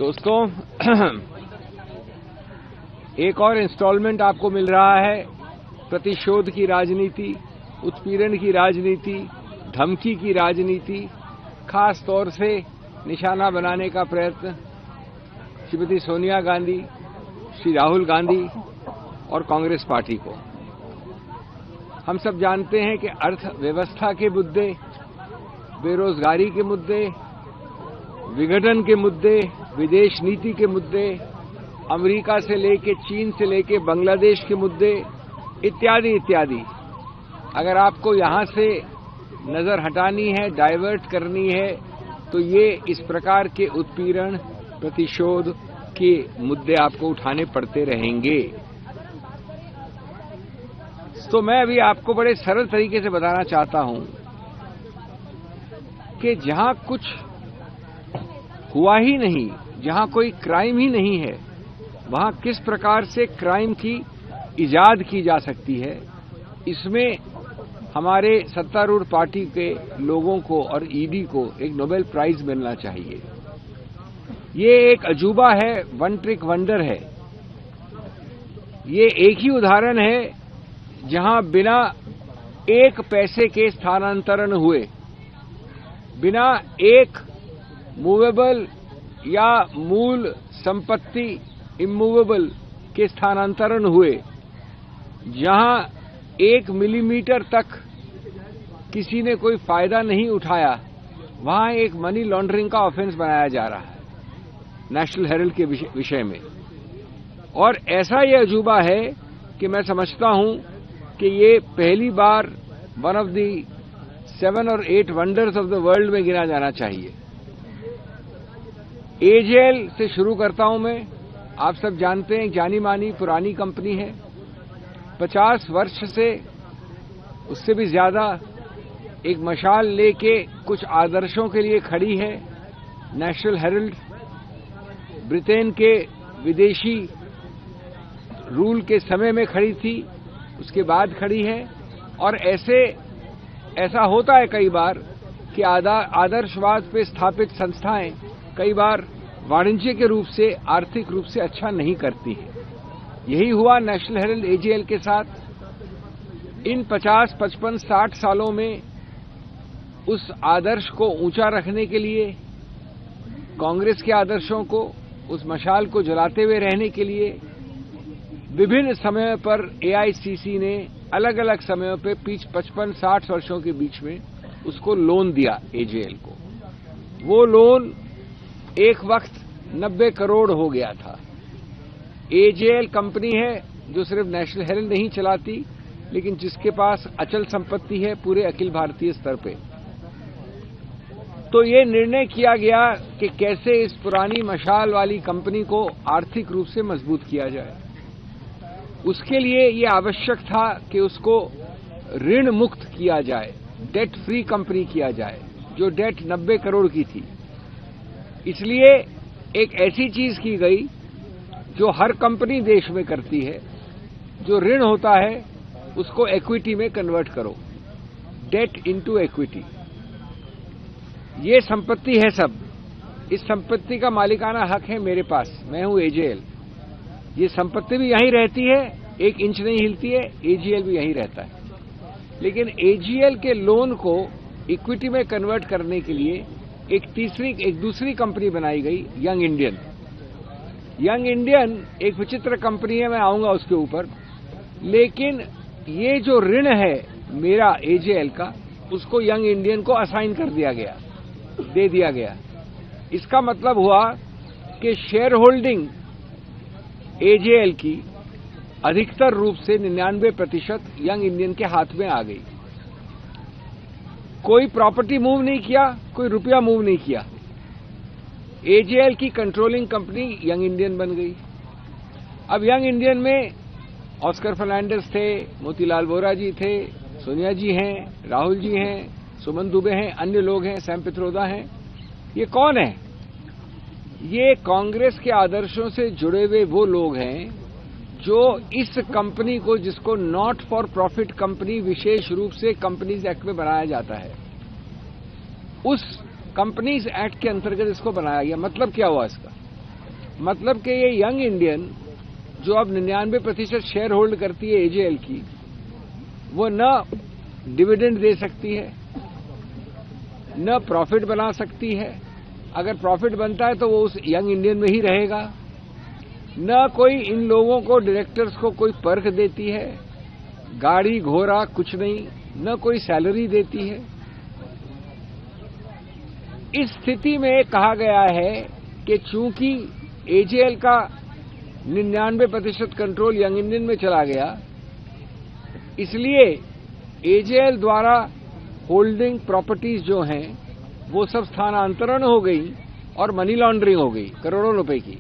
दोस्तों, एक और इंस्टॉलमेंट आपको मिल रहा है प्रतिशोध की राजनीति, उत्पीड़न की राजनीति, धमकी की राजनीति, खास तौर से निशाना बनाने का प्रयत्न श्रीमती सोनिया गांधी, श्री राहुल गांधी और कांग्रेस पार्टी को। हम सब जानते हैं कि अर्थव्यवस्था के मुद्दे, बेरोजगारी के मुद्दे, विघटन के मुद्दे, विदेश नीति के मुद्दे, अमेरिका से लेके चीन से लेके बांग्लादेश के मुद्दे इत्यादि इत्यादि, अगर आपको यहां से नजर हटानी है, डाइवर्ट करनी है, तो ये इस प्रकार के उत्पीड़न, प्रतिशोध के मुद्दे आपको उठाने पड़ते रहेंगे। तो मैं अभी आपको बड़े सरल तरीके से बताना चाहता हूं कि जहां कुछ हुआ ही नहीं, जहां कोई क्राइम ही नहीं है, वहां किस प्रकार से क्राइम की इजाद की जा सकती है। इसमें हमारे सत्तारूढ़ पार्टी के लोगों को और ईडी को एक नोबेल प्राइज मिलना चाहिए। ये एक अजूबा है, वन ट्रिक वंडर है। ये एक ही उदाहरण है जहां बिना एक पैसे के स्थानांतरण हुए, बिना एक मूवेबल या मूल संपत्ति इमूवेबल के स्थानांतरण हुए, जहां 1 मिलीमीटर तक किसी ने कोई फायदा नहीं उठाया, वहां एक मनी लॉन्ड्रिंग का ऑफेंस बनाया जा रहा है नेशनल हेरल्ड के विषय में। और ऐसा ये अजूबा है कि मैं समझता हूं कि ये पहली बार वन ऑफ द 7 और 8 वंडर्स ऑफ द वर्ल्ड में गिना जाना चाहिए। एजेएल से शुरू करता हूं मैं। आप सब जानते हैं, जानी मानी पुरानी कंपनी है, 50 वर्ष से उससे भी ज्यादा एक मशाल लेके कुछ आदर्शों के लिए खड़ी है। नेशनल हेरल्ड ब्रिटेन के विदेशी रूल के समय में खड़ी थी, उसके बाद खड़ी है। और ऐसा होता है कई बार कि आदर्शवाद पे स्थापित संस्थाएं कई बार वाणिज्य के रूप से, आर्थिक रूप से अच्छा नहीं करती है। यही हुआ नेशनल हेरल्ड एजेएल के साथ। इन 50, 55, 60 सालों में उस आदर्श को ऊंचा रखने के लिए, कांग्रेस के आदर्शों को, उस मशाल को जलाते हुए रहने के लिए विभिन्न समय पर एआईसीसी ने अलग अलग समयों पे 55-60 वर्षों के बीच में उसको लोन दिया एजेएल को। वो लोन एक वक्त 90 करोड़ हो गया था। एजेएल कंपनी है जो सिर्फ नेशनल हेरल्ड नहीं चलाती, लेकिन जिसके पास अचल संपत्ति है पूरे अखिल भारतीय स्तर पे। तो ये निर्णय किया गया कि कैसे इस पुरानी मशाल वाली कंपनी को आर्थिक रूप से मजबूत किया जाए। उसके लिए ये आवश्यक था कि उसको ऋण मुक्त किया जाए, डेट फ्री कंपनी किया जाए, जो डेट 90 करोड़ की थी। इसलिए एक ऐसी चीज की गई जो हर कंपनी देश में करती है, जो ऋण होता है उसको इक्विटी में कन्वर्ट करो, डेट इनटू इक्विटी। ये संपत्ति है सब, इस संपत्ति का मालिकाना हक है मेरे पास, मैं हूं एजेएल। ये संपत्ति भी यहीं रहती है, 1 इंच नहीं हिलती है, एजेएल भी यहीं रहता है। लेकिन एजेएल के लोन को इक्विटी में कन्वर्ट करने के लिए एक दूसरी कंपनी बनाई गई, यंग इंडियन। यंग इंडियन एक विचित्र कंपनी है, मैं आऊंगा उसके ऊपर। लेकिन ये जो ऋण है मेरा एजेएल का, उसको यंग इंडियन को असाइन कर दिया गया, दे दिया गया। इसका मतलब हुआ कि शेयर होल्डिंग एजेएल की अधिकतर रूप से 99% यंग इंडियन के हाथ में आ गई। कोई प्रॉपर्टी मूव नहीं किया, कोई रुपया मूव नहीं किया। एजेएल की कंट्रोलिंग कंपनी यंग इंडियन बन गई। अब यंग इंडियन में ऑस्कर फर्नांडिस थे, मोतीलाल वोरा जी थे, सोनिया जी हैं, राहुल जी हैं, सुमन दुबे हैं, अन्य लोग हैं, सैम पित्रोदा हैं। ये कौन है? ये कांग्रेस के आदर्शों से जुड़े हुए वो लोग हैं जो इस कंपनी को, जिसको नॉट फॉर प्रॉफिट कंपनी विशेष रूप से कंपनीज एक्ट में बनाया जाता है, उस कंपनीज एक्ट के अंतर्गत इसको बनाया गया। मतलब क्या हुआ इसका? मतलब कि ये यंग इंडियन जो अब 99% शेयर होल्ड करती है एजेएल की, वो न डिविडेंड दे सकती है, न प्रॉफिट बना सकती है। अगर प्रॉफिट बनता है तो वो उस यंग इंडियन में ही रहेगा। न कोई इन लोगों को, डायरेक्टर्स को कोई पर्क देती है, गाड़ी घोड़ा कुछ नहीं, न कोई सैलरी देती है। इस स्थिति में कहा गया है कि चूंकि एजेएल का 99% कंट्रोल यंग इंडियन में चला गया, इसलिए एजेएल द्वारा होल्डिंग प्रॉपर्टीज जो हैं वो सब स्थानांतरण हो गई और मनी लॉन्ड्रिंग हो गई करोड़ों रुपए की।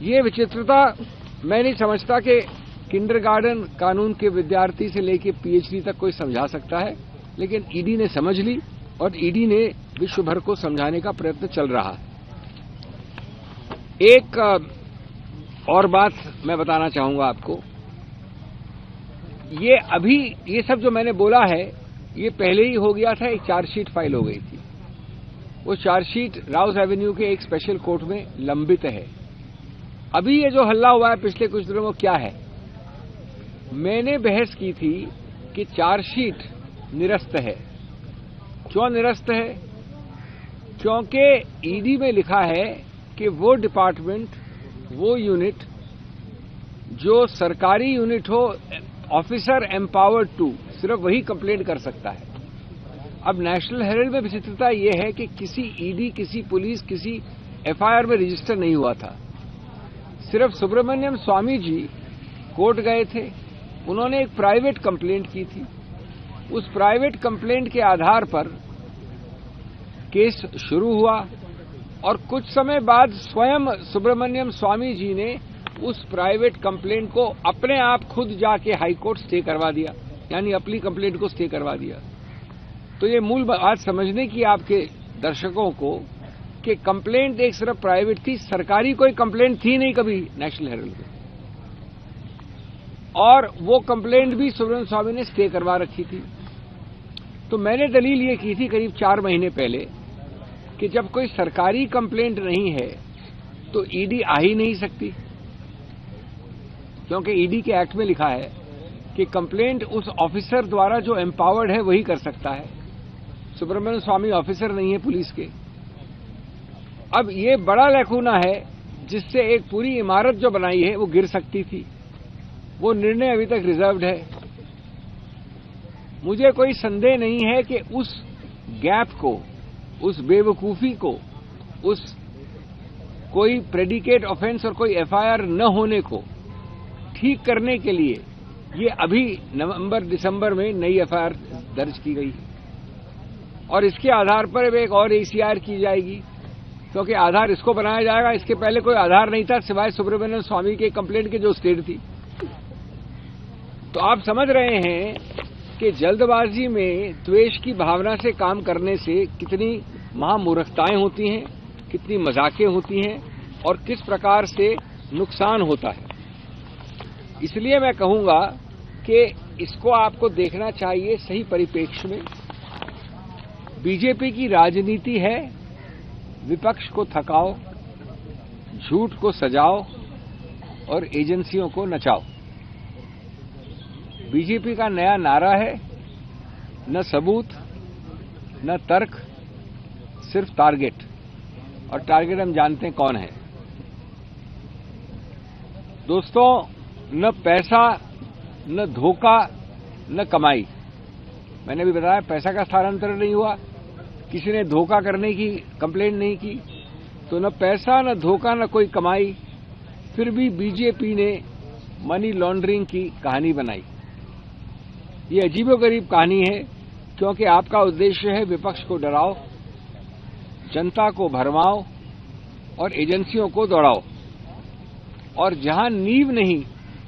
ये विचित्रता मैं नहीं समझता कि किंडरगार्टन कानून के विद्यार्थी से लेकर पीएचडी तक कोई समझा सकता है, लेकिन ईडी ने समझ ली और ईडी ने विश्व भर को समझाने का प्रयत्न चल रहा है। एक और बात मैं बताना चाहूंगा आपको। ये सब जो मैंने बोला है ये पहले ही हो गया था। एक चार्जशीट फाइल हो गई थी। वो चार्जशीट राउस एवेन्यू के एक स्पेशल कोर्ट में लंबित है। अभी ये जो हल्ला हुआ है पिछले कुछ दिनों में क्या है? मैंने बहस की थी कि चार्जशीट निरस्त है। क्यों निरस्त है? क्योंकि ईडी में लिखा है कि वो डिपार्टमेंट, वो यूनिट जो सरकारी यूनिट हो, ऑफिसर एम्पावर्ड टू, सिर्फ वही कंप्लेंट कर सकता है। अब नेशनल हेराल्ड में विचित्रता यह है कि किसी ईडी, किसी पुलिस, किसी एफआईआर में रजिस्टर नहीं हुआ था। सिर्फ सुब्रमण्यम स्वामी जी कोर्ट गए थे, उन्होंने एक प्राइवेट कंप्लेंट की थी। उस प्राइवेट कंप्लेंट के आधार पर केस शुरू हुआ और कुछ समय बाद स्वयं सुब्रमण्यम स्वामी जी ने उस प्राइवेट कंप्लेंट को अपने आप खुद जाके हाई कोर्ट स्टे करवा दिया, यानी अपनी कंप्लेंट को स्टे करवा दिया। तो ये मूल बात समझने की आपके दर्शकों को कि कंप्लेंट एक सिर्फ प्राइवेट थी, सरकारी कोई कंप्लेंट थी नहीं कभी नेशनल हेराल्ड में। और वो कंप्लेंट भी सुब्रमण्यम स्वामी ने स्टे करवा रखी थी। तो मैंने दलील ये की थी करीब 4 महीने पहले कि जब कोई सरकारी कंप्लेंट नहीं है तो ईडी आ ही नहीं सकती, क्योंकि ईडी के एक्ट में लिखा है कि कंप्लेंट उस ऑफिसर द्वारा जो एम्पावर्ड है वही कर सकता है। सुब्रमण्यम स्वामी ऑफिसर नहीं है पुलिस के। अब ये बड़ा लैकूना है जिससे एक पूरी इमारत जो बनाई है वो गिर सकती थी। वो निर्णय अभी तक रिजर्व्ड है। मुझे कोई संदेह नहीं है कि उस गैप को, उस बेवकूफी को, उस कोई प्रेडिकेट ऑफेंस और कोई एफआईआर न होने को ठीक करने के लिए ये अभी नवंबर-दिसंबर में नई एफआईआर दर्ज की गई और इसके आधार पर एक और एसीआर की जाएगी, क्योंकि आधार इसको बनाया जाएगा। इसके पहले कोई आधार नहीं था सिवाय सुब्रमण्यम स्वामी के कंप्लेंट के जो स्टेट थी। तो आप समझ रहे हैं कि जल्दबाजी में द्वेष की भावना से काम करने से कितनी महामूर्खताएं होती हैं, कितनी मजाकें होती हैं और किस प्रकार से नुकसान होता है। इसलिए मैं कहूंगा कि इसको आपको देखना चाहिए सही परिप्रेक्ष्य में। बीजेपी की राजनीति है विपक्ष को थकाओ, झूठ को सजाओ और एजेंसियों को नचाओ। बीजेपी का नया नारा है, न सबूत न तर्क, सिर्फ टारगेट। और टारगेट हम जानते हैं कौन है। दोस्तों, न पैसा, न धोखा, न कमाई। मैंने भी बताया पैसा का स्थानांतरण नहीं हुआ, किसी ने धोखा करने की कंप्लेंट नहीं की, तो न पैसा न धोखा न कोई कमाई। फिर भी बीजेपी ने मनी लॉन्ड्रिंग की कहानी बनाई। ये अजीबोगरीब कहानी है, क्योंकि आपका उद्देश्य है विपक्ष को डराओ, जनता को भरमाओ और एजेंसियों को दौड़ाओ। और जहां नींव नहीं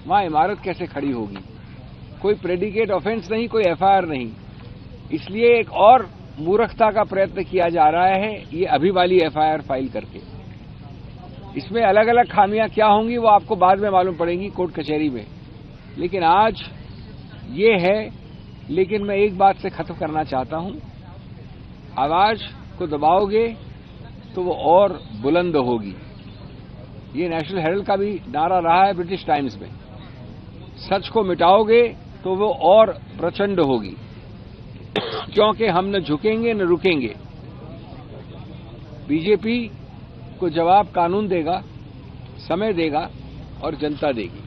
वहां इमारत कैसे खड़ी होगी? कोई प्रेडिकेट ऑफेंस नहीं, कोई एफआईआर नहीं। इसलिए एक और मूर्खता का प्रयत्न किया जा रहा है ये अभी वाली एफआईआर फाइल करके। इसमें अलग अलग खामियां क्या होंगी वो आपको बाद में मालूम पड़ेंगी कोर्ट कचहरी में, लेकिन आज ये है। लेकिन मैं एक बात से खत्म करना चाहता हूं, आवाज को दबाओगे तो वो और बुलंद होगी। ये नेशनल हेरल्ड का भी नारा रहा है ब्रिटिश टाइम्स में। सच को मिटाओगे तो वो और प्रचंड होगी, क्योंकि हम न झुकेंगे न रुकेंगे। बीजेपी को जवाब कानून देगा, समय देगा और जनता देगी।